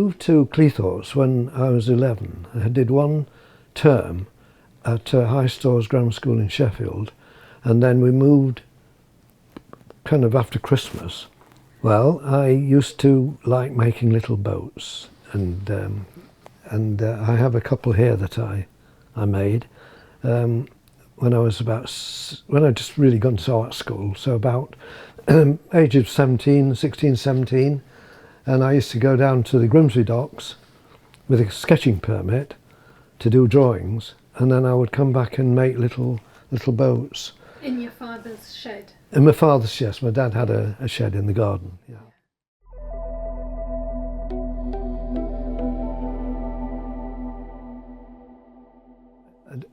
moved to Cleethorpes when I was 11. I did one term at High Stores Grammar School in Sheffield, and then we moved kind of after Christmas. Well, I used to like making little boats, and I have a couple here that I made when I was when I just really got into art school, so about age of 16, 17, and I used to go down to the Grimsby docks with a sketching permit to do drawings, and then I would come back and make little boats. In your father's shed? In my father's, yes. My dad had a shed in the garden, yeah.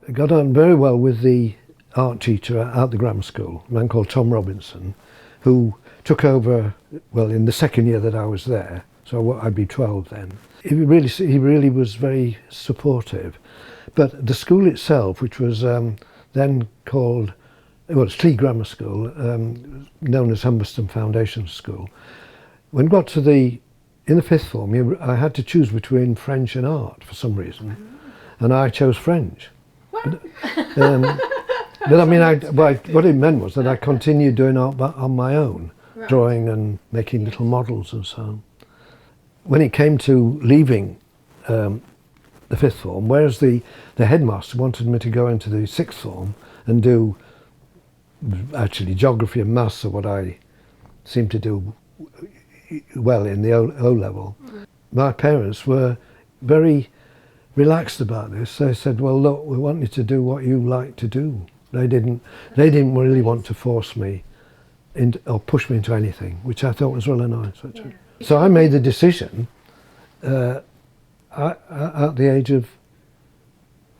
I got on very well with the art teacher at the grammar school, a man called Tom Robinson, who took over, well, in the second year that I was there, so I'd be 12 then. He really was very supportive. But the school itself, which was then called, well, it's Clee Grammar School, known as Humberston Foundation School. When I got to in the fifth form, I had to choose between French and art for some reason, and I chose French. But I mean, what it meant was that I continued doing art on my own, right, drawing and making little models and so on. When it came to leaving the fifth form, whereas the headmaster wanted me to go into the sixth form and do actually geography and maths, are what I seemed to do well in the O level. My parents were very relaxed about this. They said, well, look, we want you to do what you like to do. They didn't really want to force me or push me into anything, which I thought was really nice, actually. Yeah. So I made the decision at the age of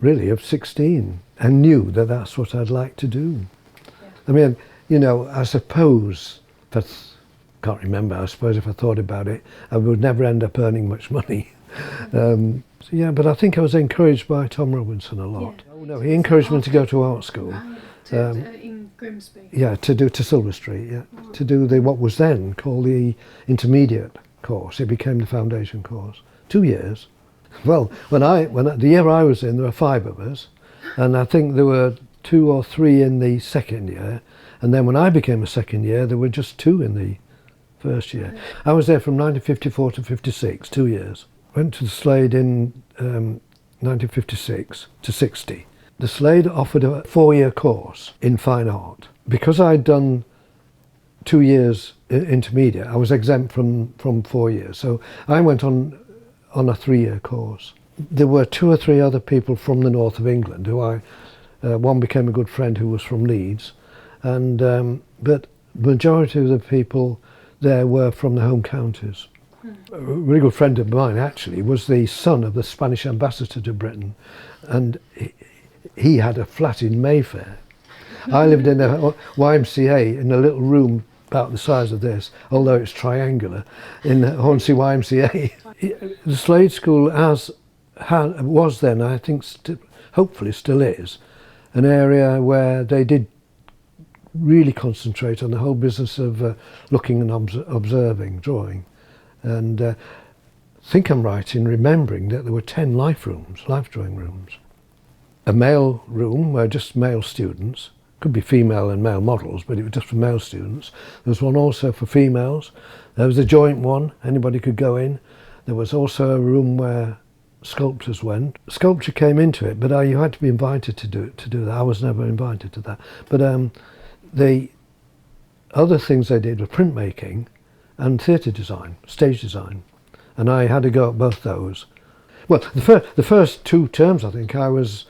16, and knew that that's what I'd like to do. Yeah. I mean, you know, I suppose, can't remember, I suppose if I thought about it, I would never end up earning much money. So yeah, but I think I was encouraged by Tom Robinson a lot. Yeah. Oh no, he encouraged me to go to art school. In Grimsby? Yeah, to Silver Street, yeah. Oh. To do what was then called the intermediate course. It became the foundation course. 2 years. Well, the year I was in, there were 5 of us, and I think there were 2 or 3 in the second year, and then when I became a second year, there were just 2 in the first year. I was there from 1954 to 56, 2 years. Went to the Slade in 1956 to 60. The Slade offered a 4-year course in fine art. Because I'd done 2 years intermediate, I was exempt from 4 years. So I went on a 3-year course. There were 2 or 3 other people from the north of England who one became a good friend who was from Leeds, and but the majority of the people there were from the home counties. A really good friend of mine actually was the son of the Spanish ambassador to Britain, and he had a flat in Mayfair. I lived in a YMCA in a little room about the size of this, although it's triangular, in Hornsey YMCA. The Slade School was then, I think hopefully still is, an area where they did really concentrate on the whole business of looking and observing, drawing. And I think I'm right in remembering that there were 10 life drawing rooms. A male room where just male students, could be female and male models, but it was just for male students. There was one also for females. There was a joint one, anybody could go in. There was also a room where sculptors went. Sculpture came into it, but you had to be invited to do that. I was never invited to that. But the other things they did were printmaking and theatre design, stage design, and I had to go at both those. Well, the first 2 terms, I think, I was,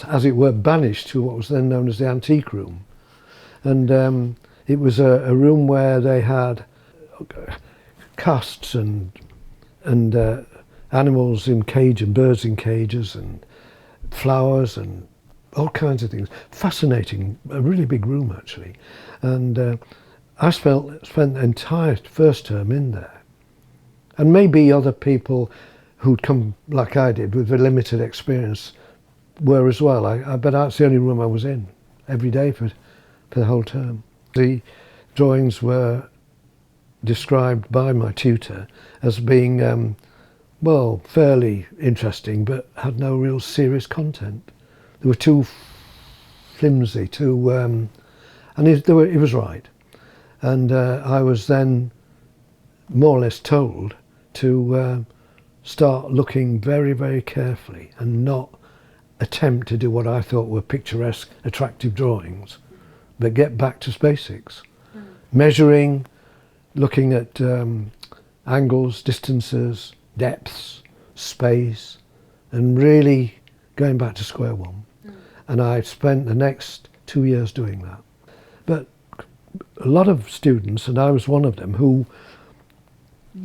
as it were, banished to what was then known as the antique room, and it was a room where they had casts and animals in cage and birds in cages and flowers and all kinds of things. Fascinating, a really big room actually, and I spent the entire first term in there. And maybe other people who'd come like I did with a limited experience were as well. But that's the only room I was in every day for the whole term. The drawings were described by my tutor as being well, fairly interesting, but had no real serious content. They were too flimsy, and he was right. And I was then more or less told to start looking very, very carefully and not attempt to do what I thought were picturesque, attractive drawings, but get back to basics. Measuring, looking at angles, distances, depths, space, and really going back to square one. And I spent the next 2 years doing that. But a lot of students, and I was one of them, who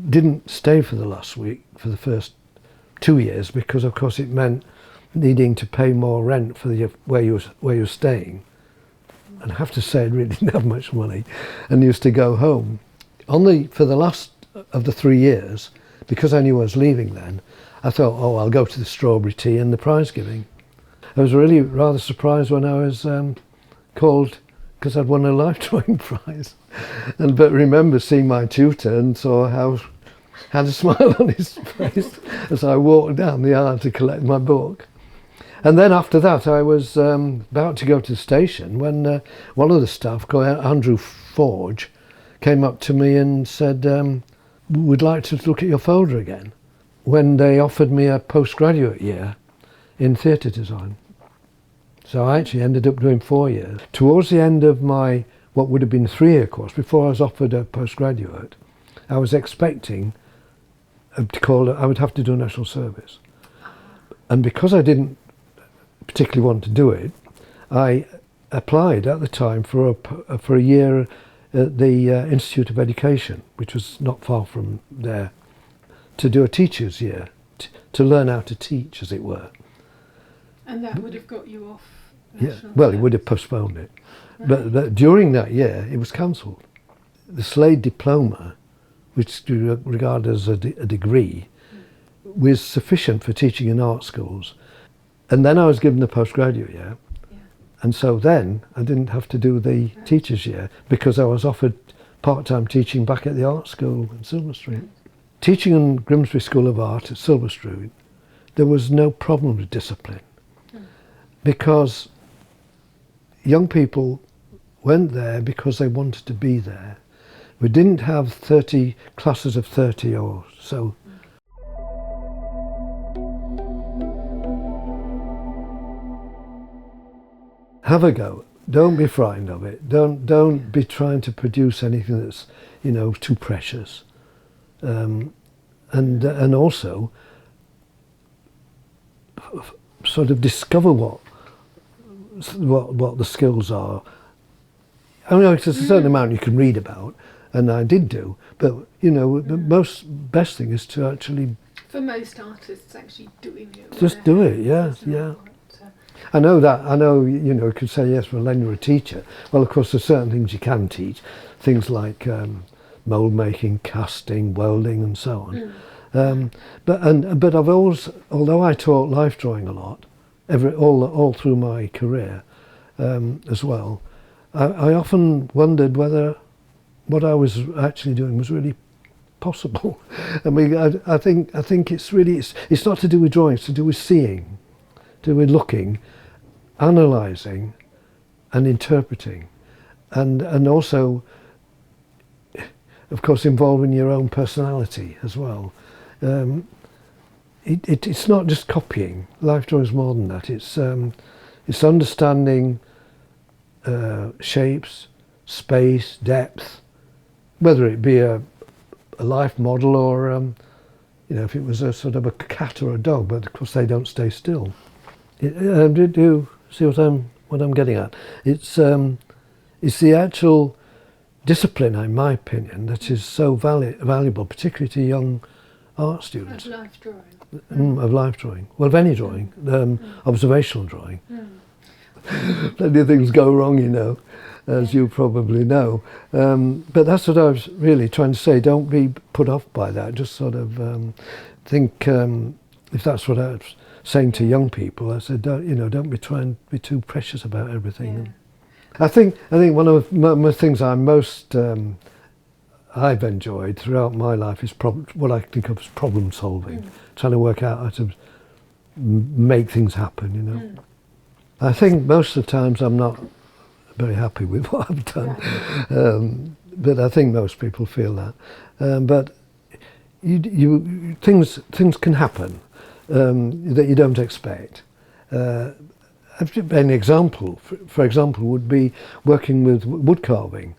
didn't stay for the last week, for the first 2 years, because of course it meant needing to pay more rent for where you were staying. And I have to say I really didn't have much money and used to go home. For the last of the 3 years, because I knew I was leaving then, I thought, oh, I'll go to the strawberry tea and the prize giving. I was really rather surprised when I was called, because I'd won a life drawing prize. But remember seeing my tutor and saw how had a smile on his face as I walked down the aisle to collect my book. And then after that I was about to go to the station when one of the staff, called Andrew Forge, came up to me and said, we'd like to look at your folder again, when they offered me a postgraduate year in theatre design. So I actually ended up doing 4 years. Towards the end of my, what would have been a 3-year course, before I was offered a postgraduate, I was expecting I would have to do national service. And because I didn't particularly want to do it, I applied at the time for a year at the Institute of Education, which was not far from there, to do a teacher's year, to learn how to teach, as it were. And that would have got you off Yeah, national well, it service. would have postponed it. Right. But during that year, it was cancelled. The Slade diploma, which you regard as a degree, was sufficient for teaching in art schools. And then I was given the postgraduate year. Yeah. And so then I didn't have to do the teacher's year because I was offered part-time teaching back at the art school in Silver Street. Teaching in Grimsby School of Art at Silver Street, there was no problem with discipline because young people went there because they wanted to be there. We didn't have 30 classes of 30 or so. Have a go. Don't be frightened of it. Don't be trying to produce anything that's, too precious. And also sort of discover what the skills are. I mean, there's a certain amount you can read about, and I did do, but the best thing is to actually. For most artists, actually doing it. Just do it, yeah. I know, you could say, yes, well, then you're a teacher. Well, of course, there's certain things you can teach, things like mould making, casting, welding, and so on. But I've always, although I taught life drawing a lot, all through my career as well, I often wondered whether what I was actually doing was really possible. I mean, I think it's really, it's not to do with drawing, it's to do with seeing, to do with looking, analysing and interpreting, and also, of course, involving your own personality as well. It's not just copying. Life drawing is more than that. It's understanding shapes, space, depth, whether it be a life model or if it was a sort of a cat or a dog, but of course they don't stay still. Do you see what I'm getting at? It's the actual discipline, in my opinion, that is so valuable, particularly to young art students. Of life drawing. Of life drawing. Well, of any drawing, observational drawing. Plenty of things go wrong, as you probably know. But that's what I was really trying to say. Don't be put off by that. Just sort of think, if that's what I was saying to young people, I said, don't be trying to be too precious about everything. Yeah. I think one of the things I'm most I've enjoyed throughout my life is what I think of as problem solving, trying to work out how to make things happen, you know. I think most of the times I'm not very happy with what I've done, but I think most people feel that. But things can happen that you don't expect. An example, for example, would be working with wood carving.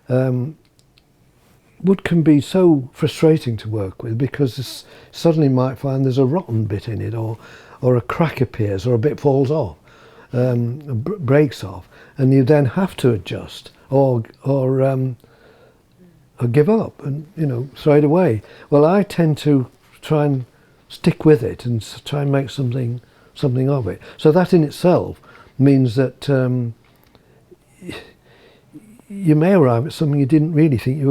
Wood can be so frustrating to work with because suddenly you might find there's a rotten bit in it, or a crack appears, or a bit falls off, breaks off, and you then have to adjust or give up and, you know, throw it away. Well, I tend to try and stick with it and try and make something of it. So that in itself means that you may arrive at something you didn't really think you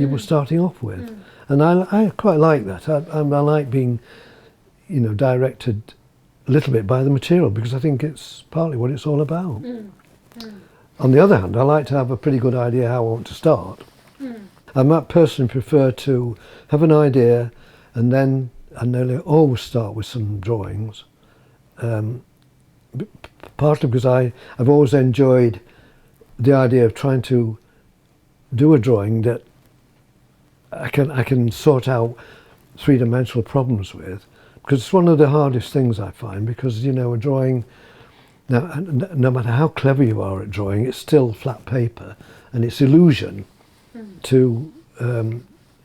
were starting off with. And I quite like that. I like being, you know, directed a little bit by the material, because I think it's partly what it's all about. On the other hand, I like to have a pretty good idea how I want to start. I might personally prefer to have an idea, and then I nearly always start with some drawings. Partly because I've always enjoyed the idea of trying to do a drawing that I can sort out three-dimensional problems with, because it's one of the hardest things I find, because, you know, a drawing, no matter how clever you are at drawing, it's still flat paper, and it's illusion to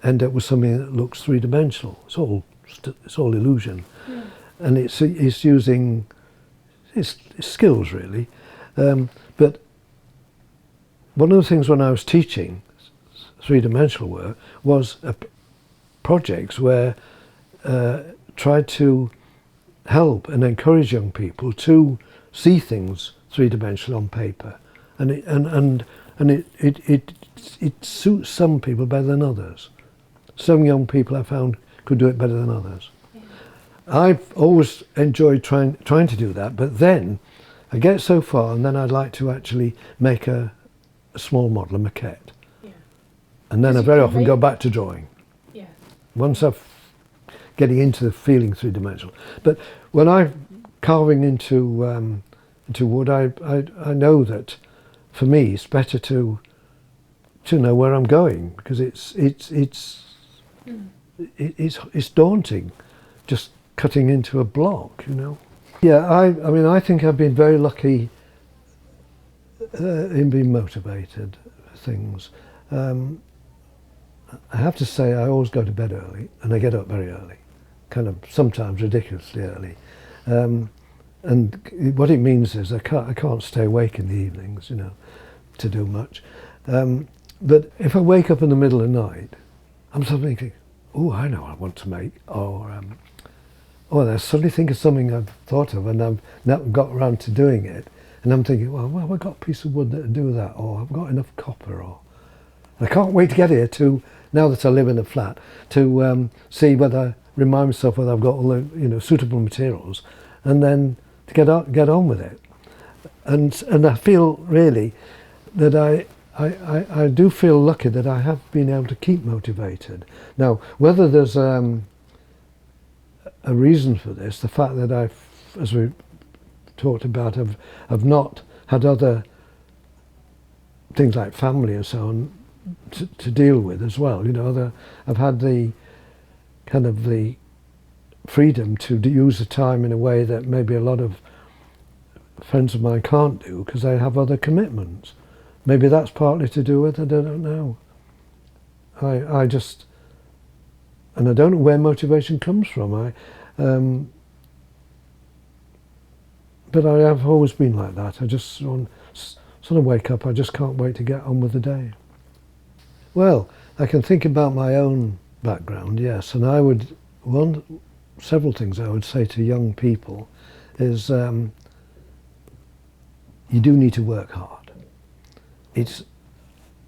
end up with something that looks three-dimensional. It's all illusion, and it's using it's skills really. But one of the things when I was teaching three-dimensional work was projects where tried to help and encourage young people to see things three-dimensional on paper, and it suits some people better than others. Some young people I found could do it better than others. Yeah. I've always enjoyed trying to do that, but then I get so far, and then I'd like to actually make a small model, a maquette. Yeah. And then I very often go back to drawing. Yeah. Once I've getting into the feeling three-dimensional. But when I'm carving into wood, I know that for me it's better to know where I'm going, because it's daunting just cutting into a block, you know. Yeah, I mean, I think I've been very lucky in being motivated for things. I have to say I always go to bed early, and I get up very early, kind of sometimes ridiculously early. And what it means is I can't stay awake in the evenings, you know, to do much. But if I wake up in the middle of the night, I'm suddenly thinking, oh, I know what I want to make, or I suddenly think of something I've thought of and I've not got around to doing it, and I'm thinking, well, I've got a piece of wood that'll do that, or I've got enough copper, or I can't wait to get here to, now that I live in a flat, to see whether, remind myself whether I've got all the, you know, suitable materials, and then to get on with it. And I feel really that I do feel lucky that I have been able to keep motivated. Now, whether there's a reason for this, the fact that I've, as we talked about, have not had other things like family and so on to deal with as well. You know, I've had the kind of the freedom to use the time in a way that maybe a lot of friends of mine can't do, because they have other commitments. Maybe that's partly to do with it, I don't know. I just, and I don't know where motivation comes from. But I have always been like that. I just sort of wake up, I just can't wait to get on with the day. Well, I can think about my own background, yes, and I would, several things I would say to young people is you do need to work hard.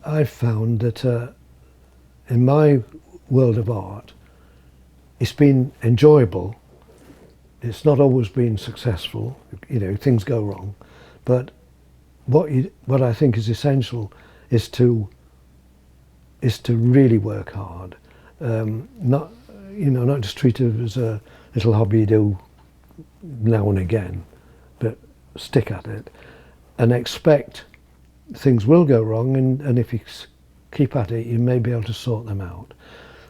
I've found that in my world of art, it's been enjoyable. It's not always been successful. You know, things go wrong. But what I think is essential is to is to really work hard, not just treat it as a little hobby you do now and again, but stick at it and expect things will go wrong, and if you keep at it, you may be able to sort them out.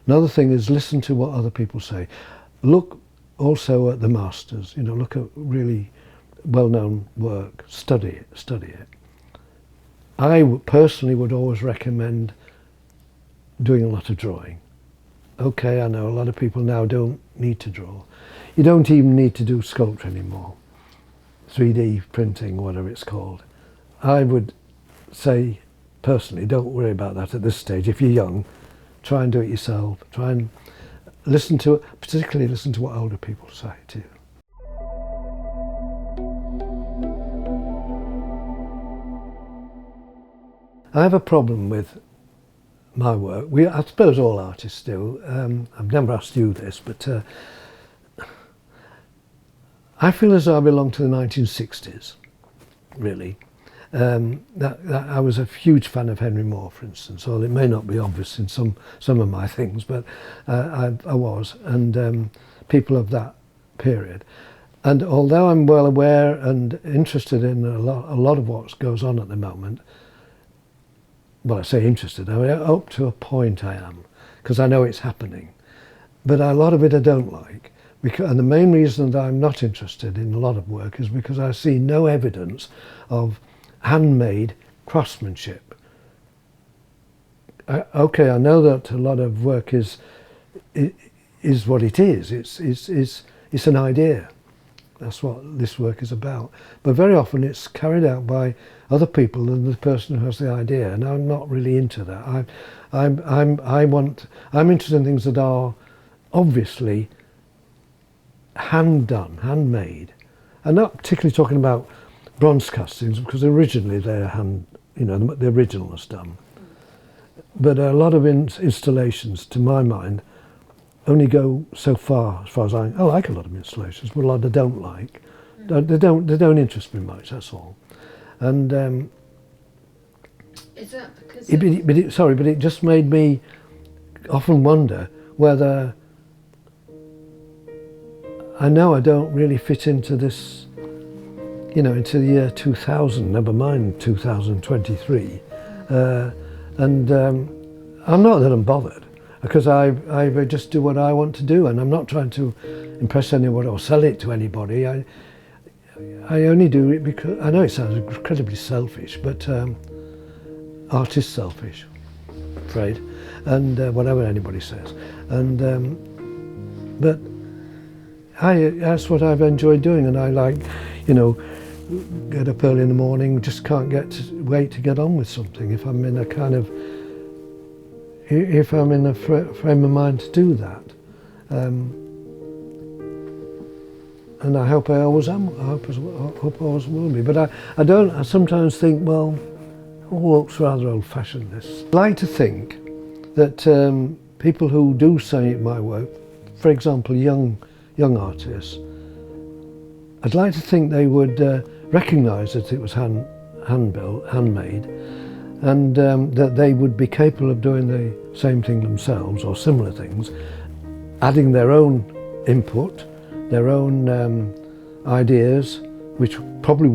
Another thing is listen to what other people say. Look also at the masters, look at really well-known work, study it. I personally would always recommend doing a lot of drawing. Okay, I know a lot of people now don't need to draw. You don't even need to do sculpture anymore. 3D printing, whatever it's called. I would say, personally, don't worry about that at this stage. If you're young, try and do it yourself. Try and particularly listen to what older people say too. I have a problem with my work. I suppose all artists do. I've never asked you this, but I feel as though I belong to the 1960s, really. I was a huge fan of Henry Moore, for instance, although it may not be obvious in some of my things, but I was, and people of that period. And although I'm well aware and interested in a lot of what goes on at the moment, well, I say interested, up to a point I am, because I know it's happening. But a lot of it I don't like. And the main reason that I'm not interested in a lot of work is because I see no evidence of handmade craftsmanship. Okay, I know that a lot of work is what it is. It's an idea. That's what this work is about. But very often it's carried out by other people than the person who has the idea, and I'm not really into that. I'm interested in things that are obviously hand done, handmade. I'm not particularly talking about bronze castings, because originally they're the original was done. But a lot of installations, to my mind, only go so far as I like a lot of installations, but a lot I don't like. They don't interest me much, that's all. And is that because but it just made me often wonder whether I know I don't really fit into this, into the year 2000, never mind 2023. And I'm not that I'm bothered, because I just do what I want to do, and I'm not trying to impress anyone or sell it to anybody. I only do it because, I know it sounds incredibly selfish, but art is selfish, I'm afraid, and whatever anybody says. And but that's what I've enjoyed doing, and I like, get up early in the morning, just can't wait to get on with something if I'm in a frame of mind to do that. And I hope I always am. I hope I always will be. But I sometimes think, well, it looks rather old-fashioned, this. I like to think that people who do see my work, for example, young artists, I'd like to think they would recognise that it was hand-built, handmade, and that they would be capable of doing the same thing themselves, or similar things, adding their own input, their own ideas, which probably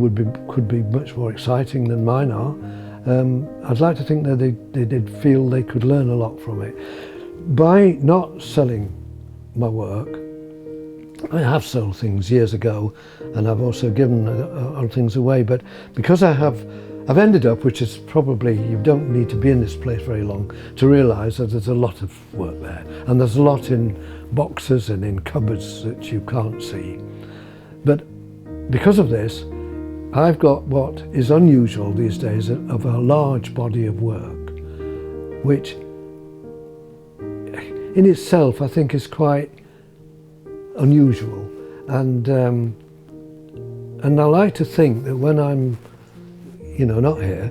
could be much more exciting than mine are. I'd like to think that they did feel they could learn a lot from it. By not selling my work, I have sold things years ago, and I've also given other things away, but because I've ended up, which is probably, you don't need to be in this place very long to realise that there's a lot of work there, and there's a lot in boxes and in cupboards that you can't see. But because of this, I've got what is unusual these days of a large body of work, which in itself I think is quite unusual, and I like to think that when I'm not here,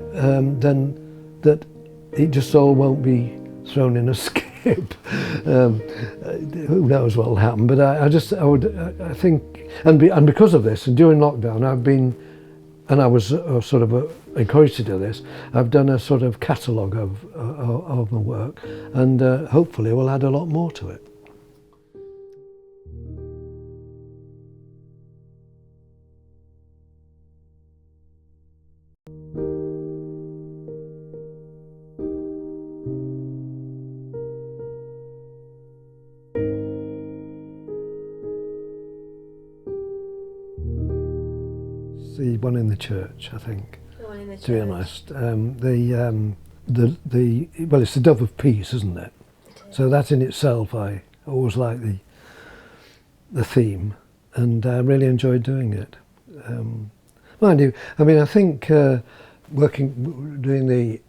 then that it just all won't be thrown in a skip. Who knows what will happen, but I think, and because of this, and during lockdown, I was sort of encouraged to do this, I've done a sort of catalogue of my work, and hopefully we'll add a lot more to it. The one in the church, I think. The one in the church. To be honest, well, it's the Dove of Peace, isn't it? So that in itself, I always like the theme, and I really enjoyed doing it. Mind you, I mean, I think doing the.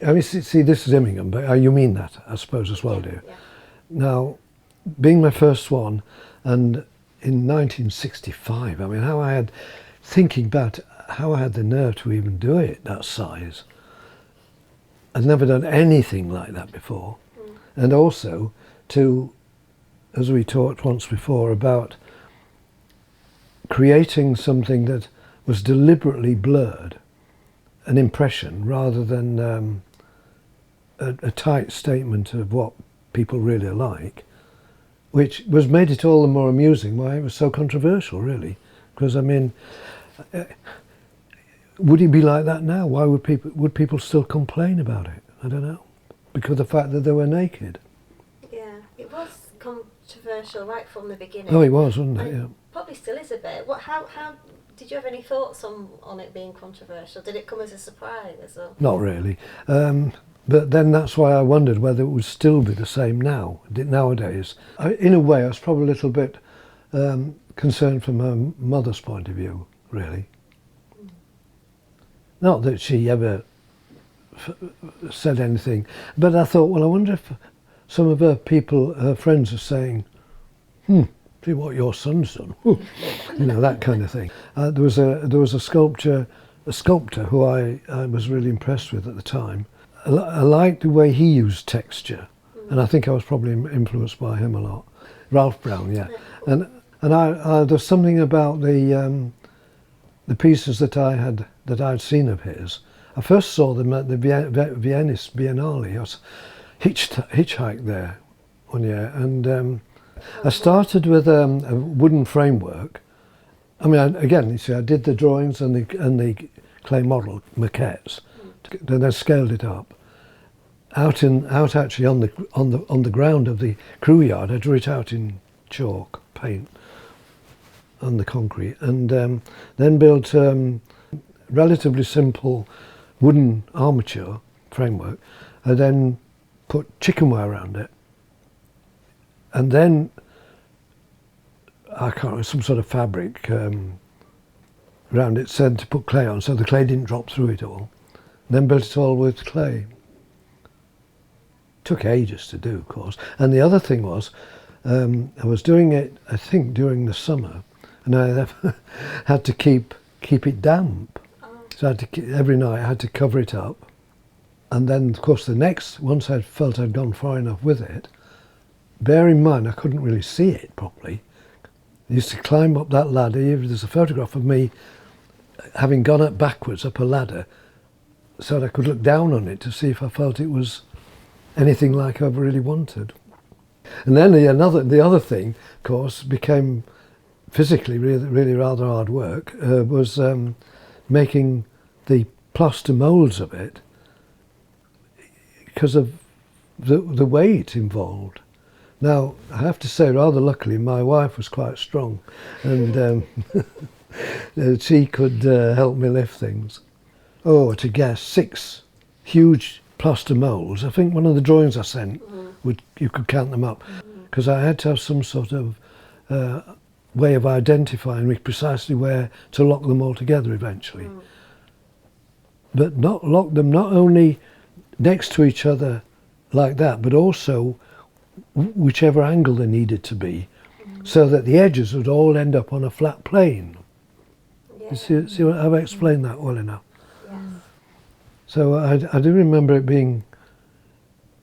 I mean, see, this is Immingham, but you mean that, I suppose, as well, do you? Yeah. Now, being my first one, and in 1965, I mean, thinking about how I had the nerve to even do it that size. I'd never done anything like that before. And also as we talked once before, about creating something that was deliberately blurred, an impression, rather than a tight statement of what people really like, which made it all the more amusing why it was so controversial, really. Because, I mean, would it be like that now? Why would people still complain about it? I don't know. Because of the fact that they were naked. Yeah, it was controversial right from the beginning. Oh, it was, wasn't it? Yeah. Probably still is a bit. How did you have any thoughts on it being controversial? Did it come as a surprise? Or? Not really. But then that's why I wondered whether it would still be the same nowadays. In a way, I was probably a little bit concerned from her mother's point of view, really. Not that she ever said anything, but I thought, well, I wonder if some of her friends are saying, see what your son's done, you know, that kind of thing. There was a sculptor who I was really impressed with at the time. I liked the way he used texture, and I think I was probably influenced by him a lot. Ralph Brown, yeah. And there's something about the pieces that I'd seen of his. I first saw them at the Venice Biennale. I was hitchhiked there one year, and I started with a wooden framework. I mean, again, you see, I did the drawings and the clay model maquettes, then I scaled it up. Out actually on the ground of the crew yard, I drew it out in chalk paint on the concrete, and then built relatively simple wooden armature framework. I then put chicken wire around it, and then I can't remember, some sort of fabric around it, said to put clay on, so the clay didn't drop through it all. Then built it all with clay. Took ages to do, of course. And the other thing was, I was doing it, I think, during the summer, and I had to keep it damp. So I had to every night I had to cover it up. And then, of course, once I felt I'd gone far enough with it, bear in mind I couldn't really see it properly. I used to climb up that ladder. There's a photograph of me having gone up backwards up a ladder so that I could look down on it to see if I felt it was anything like I really wanted. And then the other thing, of course, became physically really rather hard work, was making the plaster moulds of it, because of the weight involved. Now, I have to say, rather luckily, my wife was quite strong, and she could help me lift things. Oh, to guess, 6 huge plaster moulds. I think one of the drawings I sent, you could count them up, because I had to have some sort of way of identifying precisely where to lock them all together eventually. But not lock them not only next to each other like that, but also whichever angle they needed to be, so that the edges would all end up on a flat plane. Yeah. You see what I've explained that well enough? Yes. So I do remember it being,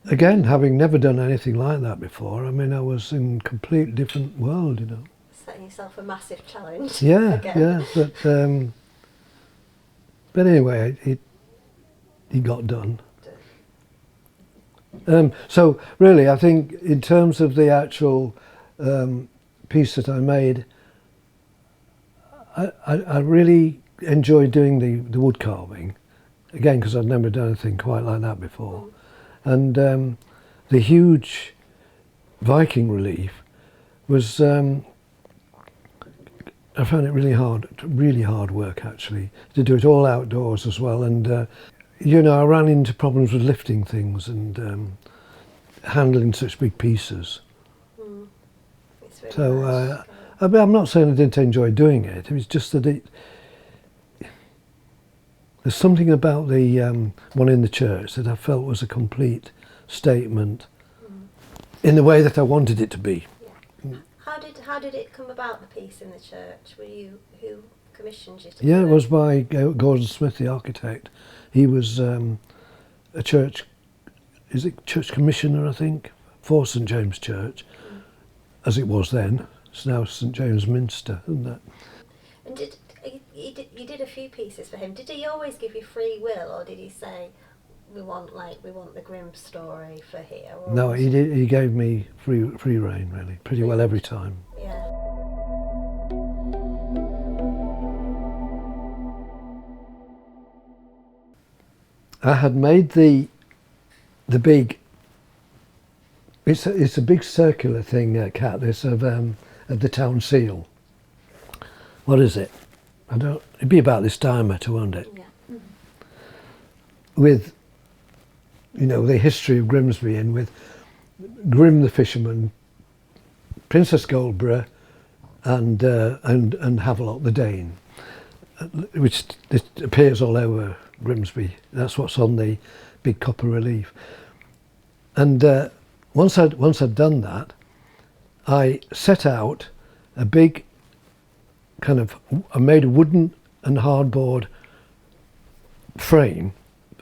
again, having never done anything like that before. I mean, I was in a complete different world, you know. Setting yourself a massive challenge. Yeah, again. yeah, but But anyway, it got done. So really, I think in terms of the actual piece that I made, I really enjoyed doing the wood carving, again because I'd never done anything quite like that before, and the huge Viking relief was I found it really hard work actually, to do it all outdoors as well. And you know, I ran into problems with lifting things and handling such big pieces. It's really So nice. I mean, I'm not saying I didn't enjoy doing it. It was just that there's something about the one in the church that I felt was a complete statement in the way that I wanted it to be. How did it come about, the piece in the church? Who commissioned you to Yeah, do it was by Gordon Smith, the architect. He was a church commissioner, I think, for St James Church, as it was then. It's now St James Minster, isn't it? And you did a few pieces for him. Did he always give you free will, or did he say, we want the Grimm story for here? Or No, he did. He gave me free rein, really, pretty well every time. Yeah. I had made the big. It's a big circular thing, Kat. This of the town seal. What is it? I don't. It'd be about this diameter, won't it? Yeah. With, you know, the history of Grimsby, and with Grim the fisherman, Princess Goldborough, and Havelock the Dane, which it appears all over Grimsby. That's what's on the big copper relief. And once I'd done that, I set out a big kind of, I made a wooden and hardboard frame,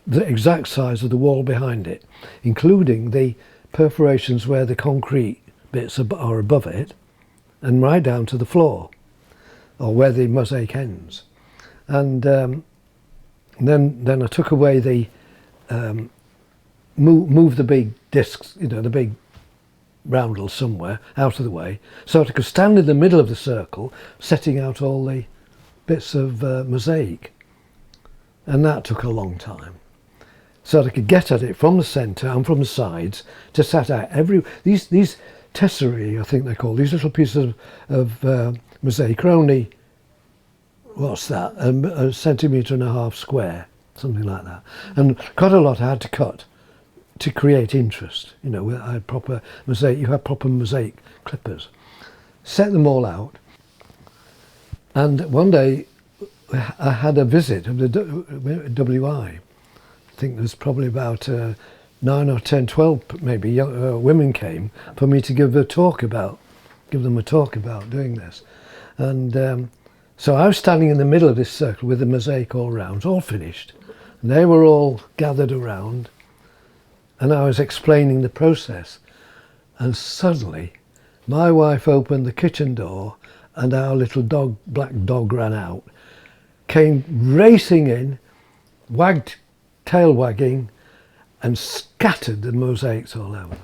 the exact size of the wall behind it, including the perforations where the concrete bits are above it, and right down to the floor, or where the mosaic ends. And then I took away the, moved the big discs, you know, the big roundels somewhere out of the way, so I could stand in the middle of the circle, setting out all the bits of mosaic. And that took a long time. So that I could get at it from the centre and from the sides to set out these tesserae, I think they're called, these little pieces of mosaic are only, what's that, a centimetre and a half square, something like that. And quite a lot I had to cut to create interest. You know, I had proper mosaic, you have proper mosaic clippers. Set them all out. And one day I had a visit of the WI. I think there's probably about 9 or 10, 12 maybe young, women came for me to give them a talk about doing this. And so I was standing in the middle of this circle with the mosaic all round, all finished. And they were all gathered around, and I was explaining the process. And suddenly my wife opened the kitchen door and our little dog, black dog, ran out, came racing in, tail wagging, and scattered the mosaics all over.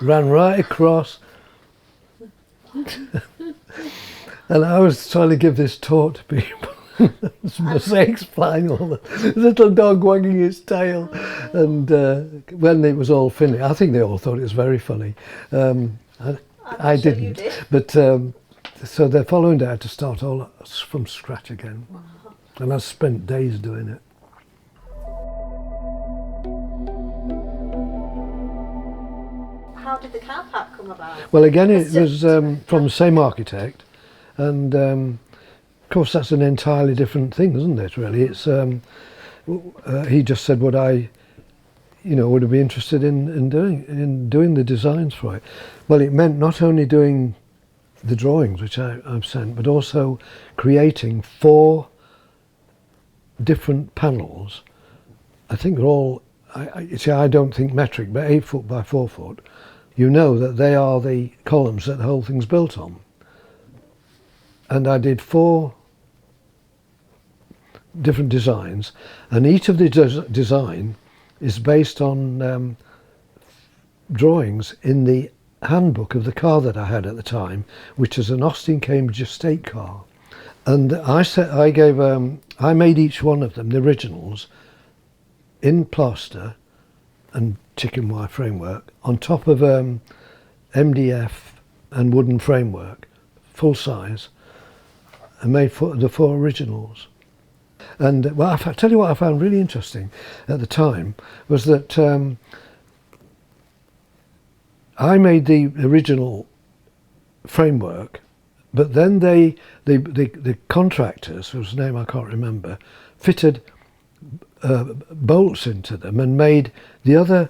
Ran right across. And I was trying to give this talk to people. There's mosaics flying all the little dog wagging his tail. And when it was all finished, I think they all thought it was very funny. I sure didn't. you did. But so the following day I had to start all from scratch again. Wow. And I spent days doing it. How did the car park come about? Well, again, it was from the same architect, and of course that's an entirely different thing, isn't it? Really, it's he just said what I, you know, would be interested in doing the designs for it. Well, it meant not only doing the drawings which I've sent, but also creating 4 different panels. I think they're all. I don't think metric, but 8 foot by 4 foot. You know that they are the columns that the whole thing's built on. And I did 4 different designs, and each of the design is based on drawings in the handbook of the car that I had at the time, which is an Austin Cambridge estate car. And I made each one of them, the originals, in plaster and chicken wire framework on top of MDF and wooden framework, full size, and made the 4 originals. And well, I tell you what I found really interesting at the time was that I made the original framework, but then the contractors, whose name I can't remember, fitted bolts into them and made the other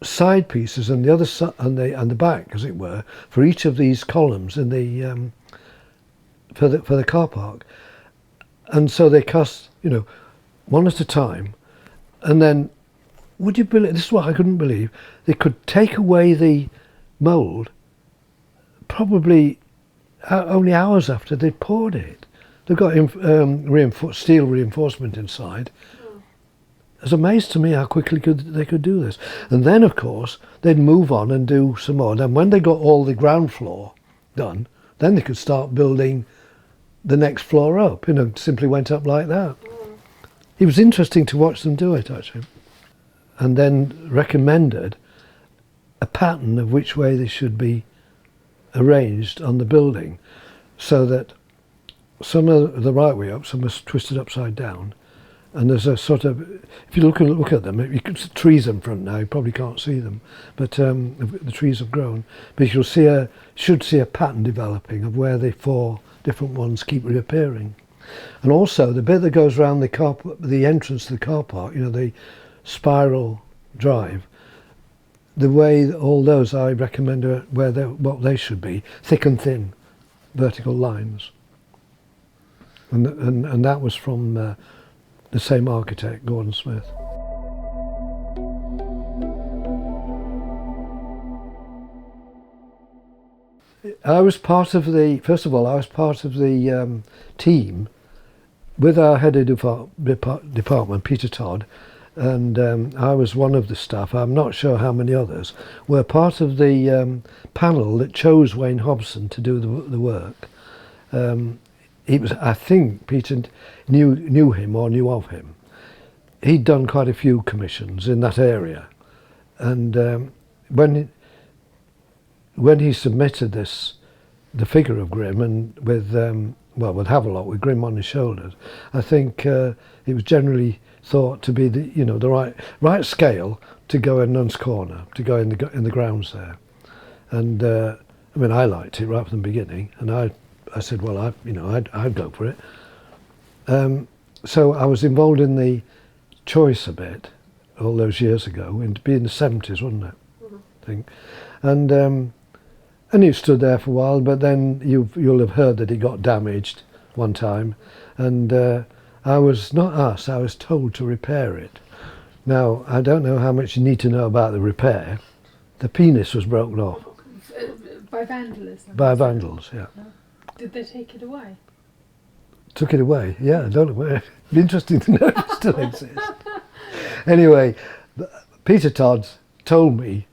side pieces and the other and the back, as it were, for each of these columns in the for the car park. And so they cast, one at a time, and then, would you believe, this is what I couldn't believe, they could take away the mould probably only hours after they'd poured it. They've got steel reinforcement inside. It was amazed to me how quickly they could do this. And then, of course, they'd move on and do some more. And when they got all the ground floor done, then they could start building the next floor up. Simply went up like that. It was interesting to watch them do it, actually. And then recommended a pattern of which way they should be arranged on the building, so that some are the right way up, some are twisted upside down. And there's a sort of, if you look at them, you can see trees in front now, you probably can't see them, but the trees have grown. But you'll should see a pattern developing of where the 4 different ones keep reappearing. And also the bit that goes around the entrance to the car park, the spiral drive, the way all those I recommend are what they should be, thick and thin vertical lines. And that was from the same architect, Gordon Smith. I was part of the team with our head of department, Peter Todd, and I was one of the staff. I'm not sure how many others were part of the panel that chose Wayne Hobson to do the work. I think Peter knew him or knew of him. He'd done quite a few commissions in that area, and when he submitted the figure of Grim, and with Havelock with Grim on his shoulders, I think it was generally thought to be the right scale to go in Nuns Corner, to go in the grounds there. And I liked it right from the beginning, and I said, well, I'd go for it. So I was involved in the choice a bit all those years ago. It'd be in the 70s, wasn't it? Mm-hmm. I think. And it stood there for a while, but then you'll have heard that it got damaged one time, and I was not asked, I was told to repair it. Now, I don't know how much you need to know about the repair. The penis was broken off. By vandalism? By vandals, yeah. Did they take it away? Took it away, yeah, I don't know where. It'd be interesting to know if it still exists. Anyway, Peter Todd told me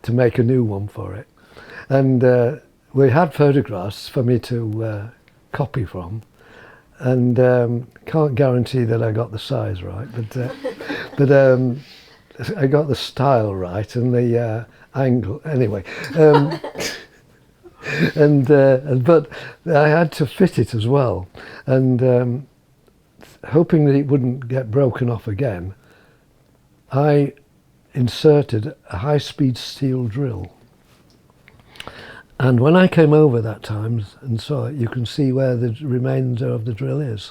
to make a new one for it. And we had photographs for me to copy from, and can't guarantee that I got the size right, but I got the style right and the angle. Anyway, but I had to fit it as well, and hoping that it wouldn't get broken off again, I inserted a high-speed steel drill. And when I came over that time and saw it, you can see where the remainder of the drill is.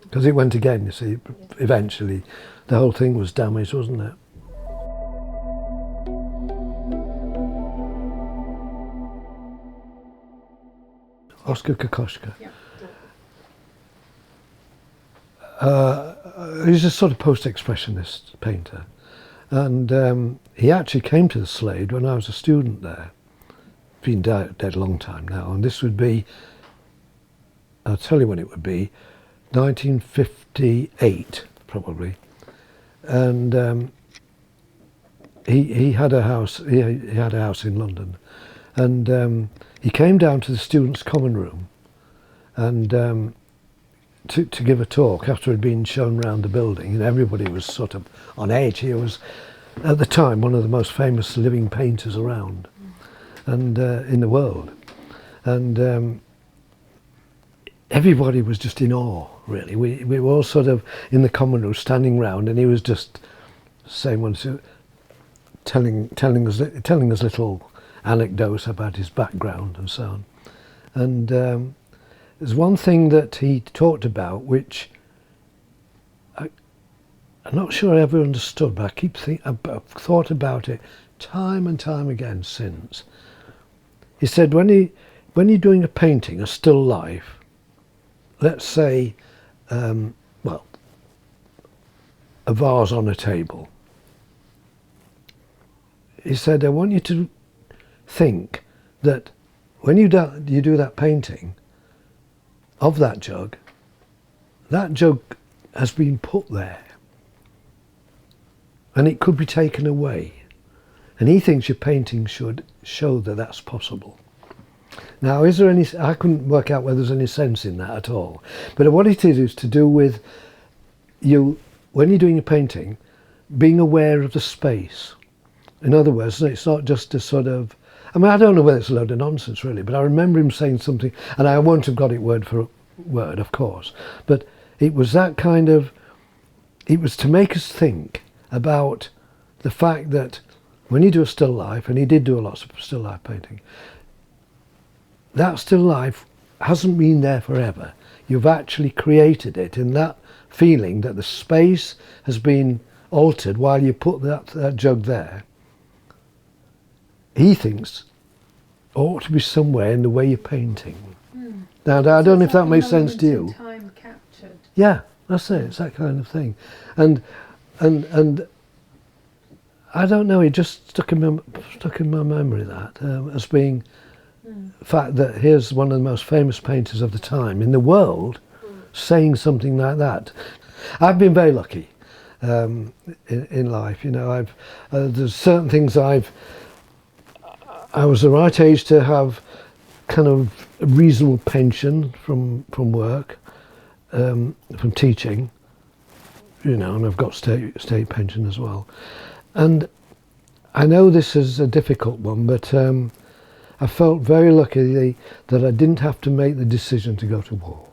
Because it went again, you see, eventually. The whole thing was damaged, wasn't it? Oskar Kokoschka. Yeah. He's a sort of post-expressionist painter. And he actually came to the Slade when I was a student there. Been dead a long time now, and this would be, I'll tell you when it would be, 1958 probably, and he had a house. He had a house in London, and he came down to the students' common room, and to give a talk after he'd been shown around the building, and everybody was sort of on edge. He was, at the time, one of the most famous living painters around, and in the world, and everybody was just in awe. Really, we were all sort of in the common room, standing round, and he was just saying one, telling us little anecdotes about his background and so on, and. There's one thing that he talked about which I'm not sure I ever understood, but I've thought about it time and time again since. He said when you're doing a painting, a still life, let's say, well, a vase on a table. He said, I want you to think that when you do that painting of that jug has been put there and it could be taken away, and he thinks your painting should show that that's possible. Now, is there any, I couldn't work out whether there's any sense in that at all, but what it is to do with you, when you're doing a painting, being aware of the space. In other words, it's not just a sort of, I mean, I don't know whether it's a load of nonsense really, but I remember him saying something, and I won't have got it word for word, of course, but it was that kind of, it was to make us think about the fact that when you do a still life, and he did do a lot of still life painting, that still life hasn't been there forever. You've actually created it in that feeling that the space has been altered while you put that jug there. He thinks ought to be somewhere in the way you're painting. Now, I don't know if that makes sense to you. Time captured. Yeah, that's it. It's that kind of thing, and I don't know. It just stuck in my memory that as being the fact that here's one of the most famous painters of the time in the world saying something like that. I've been very lucky in life. You know, there's certain things I was the right age to have kind of a reasonable pension from work, from teaching, you know, and I've got state pension as well. And I know this is a difficult one, but I felt very lucky that I didn't have to make the decision to go to war.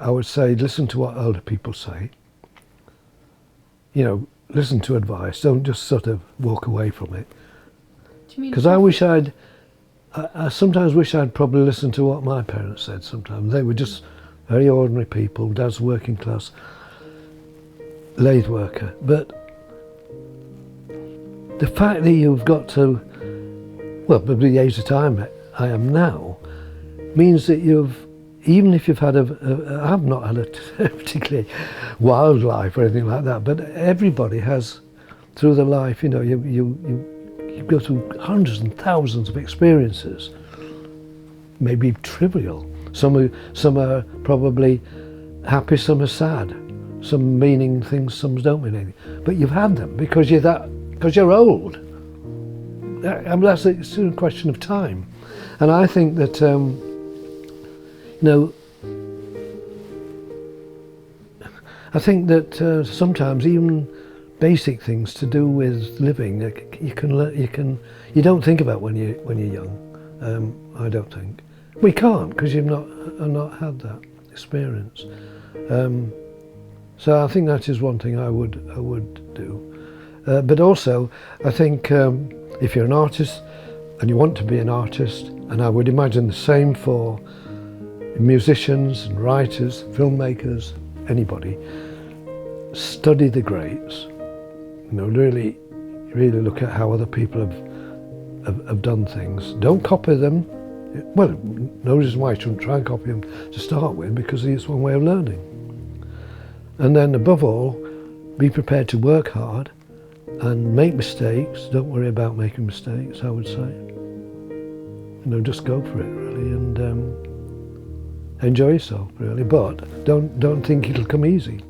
I would say listen to what older people say. You know, listen to advice, don't just sort of walk away from it. Because I sometimes wish I'd probably listened to what my parents said sometimes. They were just very ordinary people, Dad's working class, lathe worker. But the fact that you've got to, well, by the age that I am now, means that even if you've had I've not had a particularly wild life or anything like that, but everybody has, through their life, you know, you go through hundreds and thousands of experiences, maybe trivial. Some are probably happy, some are sad, some meaning things, some don't mean anything. But you've had them because you're old. I mean, it's a question of time. And I think that, you know, I think that sometimes even basic things to do with living, you don't think about when you're young. I don't think we can't, because you've not had that experience. So I think that is one thing I would do. But also, I think if you're an artist and you want to be an artist, and I would imagine the same for musicians and writers, filmmakers, anybody, study the greats. You know, really look at how other people have done things. Don't copy them. Well, no reason why you shouldn't try and copy them to start with, because it's one way of learning. And then above all, be prepared to work hard and make mistakes. Don't worry about making mistakes, I would say. just go for it really, and enjoy yourself really. But don't think it'll come easy.